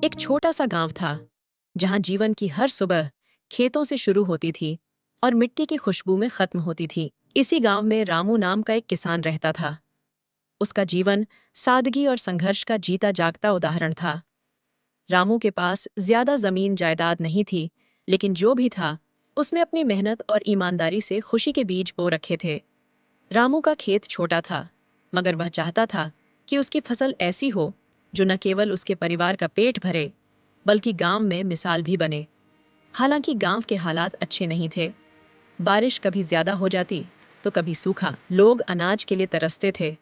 एक छोटा सा गांव था जहां जीवन की हर सुबह खेतों से शुरू होती थी और मिट्टी की खुशबू में खत्म होती थी। इसी गांव में रामू नाम का एक किसान रहता था। उसका जीवन सादगी और संघर्ष का जीता जागता उदाहरण था। रामू के पास ज्यादा जमीन जायदाद नहीं थी, लेकिन जो भी था उसमें अपनी मेहनत और ईमानदारी से खुशी के बीज बो रखे थे। रामू का खेत छोटा था, मगर वह चाहता था कि उसकी फसल ऐसी हो जो न केवल उसके परिवार का पेट भरे, बल्कि गांव में मिसाल भी बने। हालांकि गांव के हालात अच्छे नहीं थे। बारिश कभी ज्यादा हो जाती तो कभी सूखा। लोग अनाज के लिए तरसते थे,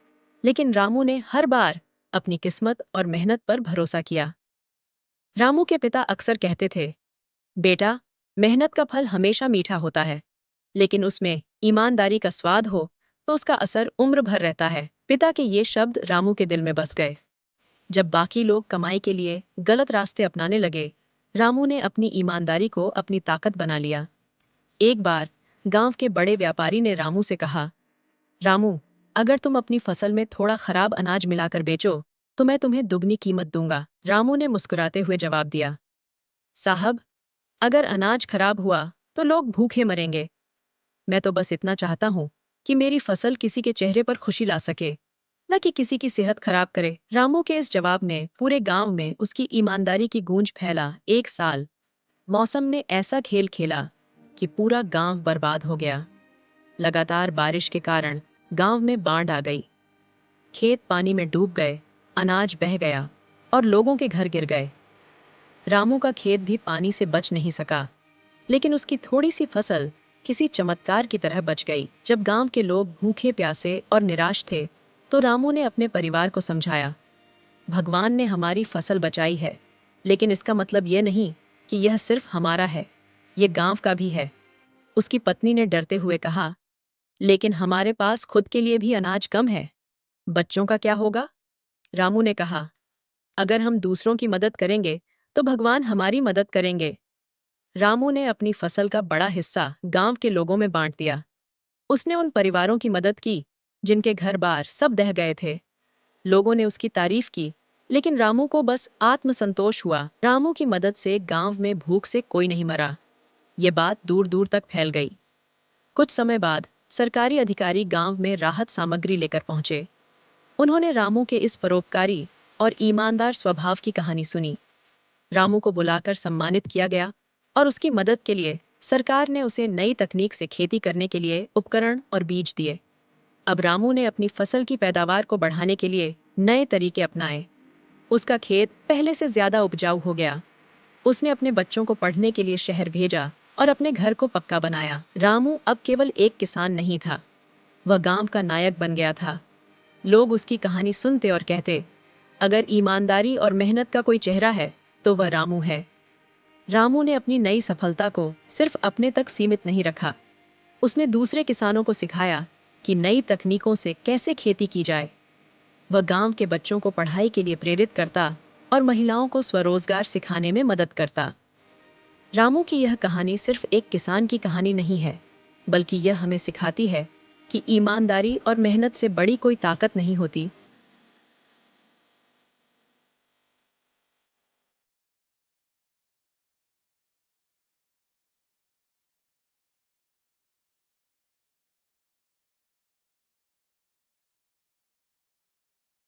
लेकिन रामू ने हर बार अपनी किस्मत और मेहनत पर भरोसा किया। रामू के पिता अक्सर कहते थे, बेटा, मेहनत का फल हमेशा मीठा होता है, लेकिन उसमें ईमानदारी का स्वाद हो तो उसका असर उम्र भर रहता है। पिता के ये शब्द रामू के दिल में बस गए। जब बाकी लोग कमाई के लिए गलत रास्ते अपनाने लगे, रामू ने अपनी ईमानदारी को अपनी ताकत बना लिया। एक बार गांव के बड़े व्यापारी ने रामू से कहा, रामू, अगर तुम अपनी फसल में थोड़ा खराब अनाज मिलाकर बेचो तो मैं तुम्हें दुगनी कीमत दूंगा। रामू ने मुस्कुराते हुए जवाब दिया, साहब, अगर अनाज खराब हुआ तो लोग भूखे मरेंगे। मैं तो बस इतना चाहता हूँ कि मेरी फसल किसी के चेहरे पर खुशी ला सके, न कि किसी की सेहत खराब करे। रामू के इस जवाब ने पूरे गांव में उसकी ईमानदारी की गूंज फैला। एक साल मौसम ने ऐसा खेल खेला कि पूरा गांव बर्बाद हो गया। लगातार बारिश के कारण गांव में बाढ़ आ गई, खेत पानी में डूब गए, अनाज बह गया और लोगों के घर गिर गए। रामू का खेत भी पानी से बच नहीं सका, लेकिन उसकी थोड़ी सी फसल किसी चमत्कार की तरह बच गई। जब गांव के लोग भूखे प्यासे और निराश थे, तो रामू ने अपने परिवार को समझाया, भगवान ने हमारी फसल बचाई है, लेकिन इसका मतलब ये नहीं कि यह सिर्फ हमारा है, ये गांव का भी है। उसकी पत्नी ने डरते हुए कहा, लेकिन हमारे पास खुद के लिए भी अनाज कम है, बच्चों का क्या होगा? रामू ने कहा, अगर हम दूसरों की मदद करेंगे तो भगवान हमारी मदद करेंगे। रामू ने अपनी फसल का बड़ा हिस्सा गांव के लोगों में बांट दिया। उसने उन परिवारों की मदद की जिनके घर बार सब दह गए थे। लोगों ने उसकी तारीफ की, लेकिन रामू को बस आत्मसंतोष हुआ। रामू की मदद से गांव में भूख से कोई नहीं मरा। ये बात दूर दूर तक फैल गई। कुछ समय बाद सरकारी अधिकारी गांव में राहत सामग्री लेकर पहुंचे। उन्होंने रामू के इस परोपकारी और ईमानदार स्वभाव की कहानी सुनी। रामू को बुलाकर सम्मानित किया गया और उसकी मदद के लिए सरकार ने उसे नई तकनीक से खेती करने के लिए उपकरण और बीज दिए। अब रामू ने अपनी फसल की पैदावार को बढ़ाने के लिए नए तरीके अपनाए। उसका खेत पहले से ज्यादा उपजाऊ हो गया। उसने अपने बच्चों को पढ़ने के लिए शहर भेजा और अपने घर को पक्का बनाया। रामू अब केवल एक किसान नहीं था, वह गांव का नायक बन गया था। लोग उसकी कहानी सुनते और कहते, अगर ईमानदारी और मेहनत का कोई चेहरा है तो वह रामू है। रामू ने अपनी नई सफलता को सिर्फ अपने तक सीमित नहीं रखा। उसने दूसरे किसानों को सिखाया कि नई तकनीकों से कैसे खेती की जाए। वह गांव के बच्चों को पढ़ाई के लिए प्रेरित करता और महिलाओं को स्वरोजगार सिखाने में मदद करता। रामू की यह कहानी सिर्फ एक किसान की कहानी नहीं है, बल्कि यह हमें सिखाती है कि ईमानदारी और मेहनत से बड़ी कोई ताकत नहीं होती।